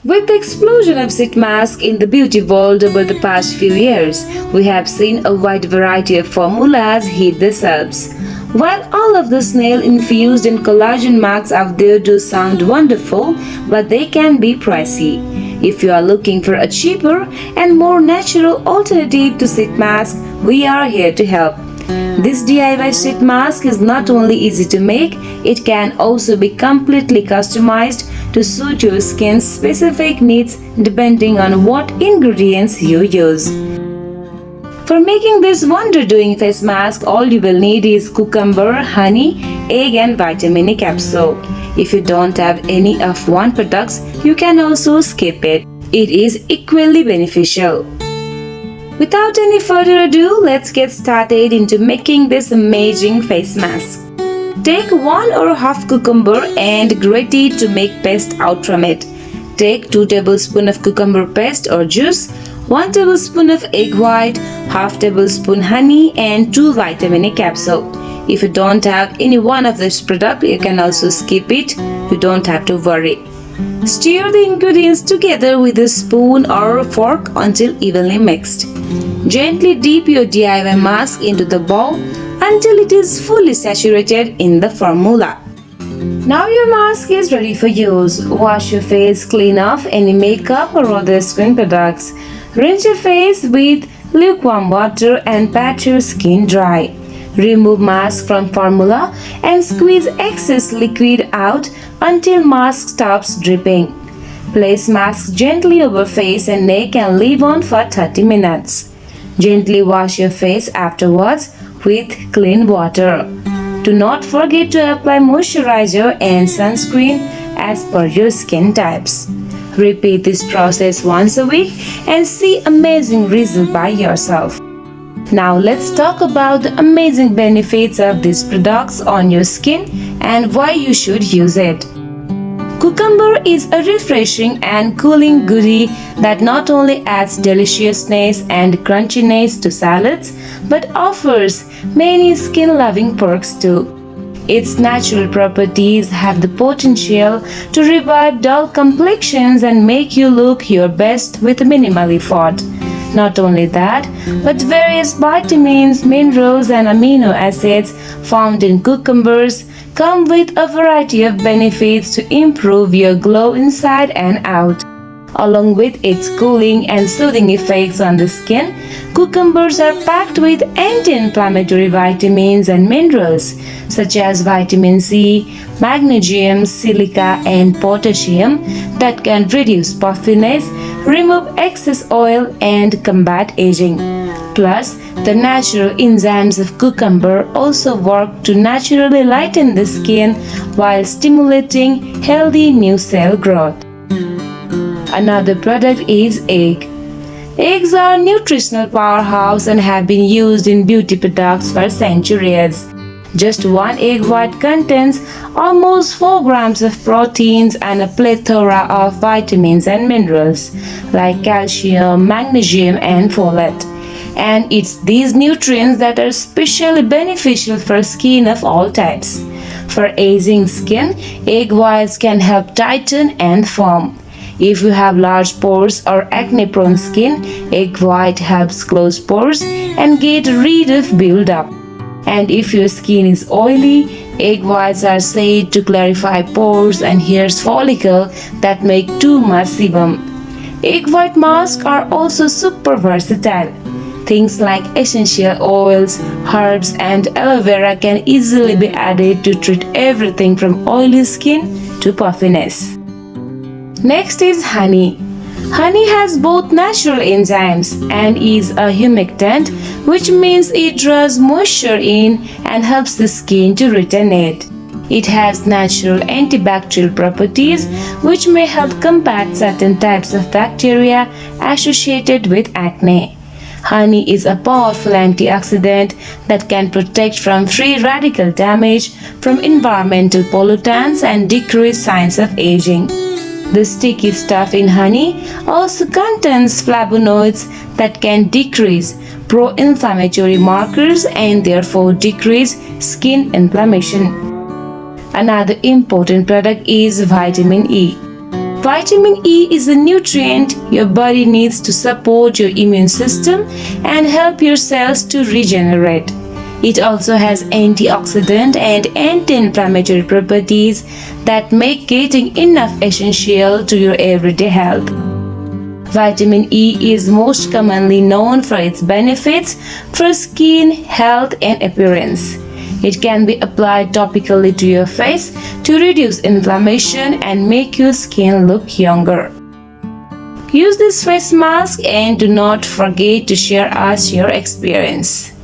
With the explosion of sheet masks in the beauty world over the past few years, we have seen a wide variety of formulas hit the shelves. While all of the snail-infused and collagen masks out there do sound wonderful, but they can be pricey. If you are looking for a cheaper and more natural alternative to sheet mask, we are here to help. This DIY sheet mask is not only easy to make, it can also be completely customized to suit your skin's specific needs depending on what ingredients you use. For making this wonder-doing face mask, all you will need is cucumber, honey, egg and vitamin E capsule. If you don't have any of one products, you can also skip it. It is equally beneficial. Without any further ado, let's get started into making this amazing face mask. Take 1 or half cucumber and grate it to make paste out from it. Take 2 tablespoons of cucumber paste or juice, 1 tablespoon of egg white, half tablespoon honey and 2 vitamin E capsule. If you don't have any one of this product, you can also skip it. You don't have to worry. Stir the ingredients together with a spoon or fork until evenly mixed. Gently dip your DIY mask into the bowl until it is fully saturated in the formula. Now your mask is ready for use. Wash your face clean of any makeup or other skin products. Rinse your face with lukewarm water and pat your skin dry. Remove mask from formula and squeeze excess liquid out until mask stops dripping. Place mask gently over face and neck and leave on for 30 minutes. Gently wash your face afterwards with clean water. Do not forget to apply moisturizer and sunscreen as per your skin types. Repeat this process once a week and see amazing results by yourself. Now let's talk about the amazing benefits of these products on your skin and why you should use it. Cucumber is a refreshing and cooling goodie that not only adds deliciousness and crunchiness to salads but offers many skin-loving perks too. Its natural properties have the potential to revive dull complexions and make you look your best with minimal effort. Not only that, but various vitamins, minerals and amino acids found in cucumbers come with a variety of benefits to improve your glow inside and out. Along with its cooling and soothing effects on the skin, cucumbers are packed with anti-inflammatory vitamins and minerals such as vitamin C, magnesium, silica and potassium that can reduce puffiness, remove excess oil and combat aging. Plus, the natural enzymes of cucumber also work to naturally lighten the skin while stimulating healthy new cell growth. Another product is egg. Eggs are a nutritional powerhouse and have been used in beauty products for centuries. Just one egg white contains almost 4 grams of proteins and a plethora of vitamins and minerals like calcium, magnesium and folate. And it's these nutrients that are especially beneficial for skin of all types. For aging skin, egg whites can help tighten and firm. If you have large pores or acne-prone skin, egg white helps close pores and get rid of build-up. And if your skin is oily, egg whites are said to clarify pores and hair follicles that make too much sebum. Egg white masks are also super versatile. Things like essential oils, herbs and aloe vera can easily be added to treat everything from oily skin to puffiness. Next is honey. Honey has both natural enzymes and is a humectant, which means it draws moisture in and helps the skin to retain it. It has natural antibacterial properties which may help combat certain types of bacteria associated with acne. Honey is a powerful antioxidant that can protect from free radical damage from environmental pollutants and decrease signs of aging. The sticky stuff in honey also contains flavonoids that can decrease pro-inflammatory markers and therefore decrease skin inflammation. Another important product is vitamin E. Vitamin E is a nutrient your body needs to support your immune system and help your cells to regenerate. It also has antioxidant and anti-inflammatory properties that make getting enough essential to your everyday health. Vitamin E is most commonly known for its benefits for skin health and appearance. It can be applied topically to your face to reduce inflammation and make your skin look younger. Use this face mask and do not forget to share us your experience.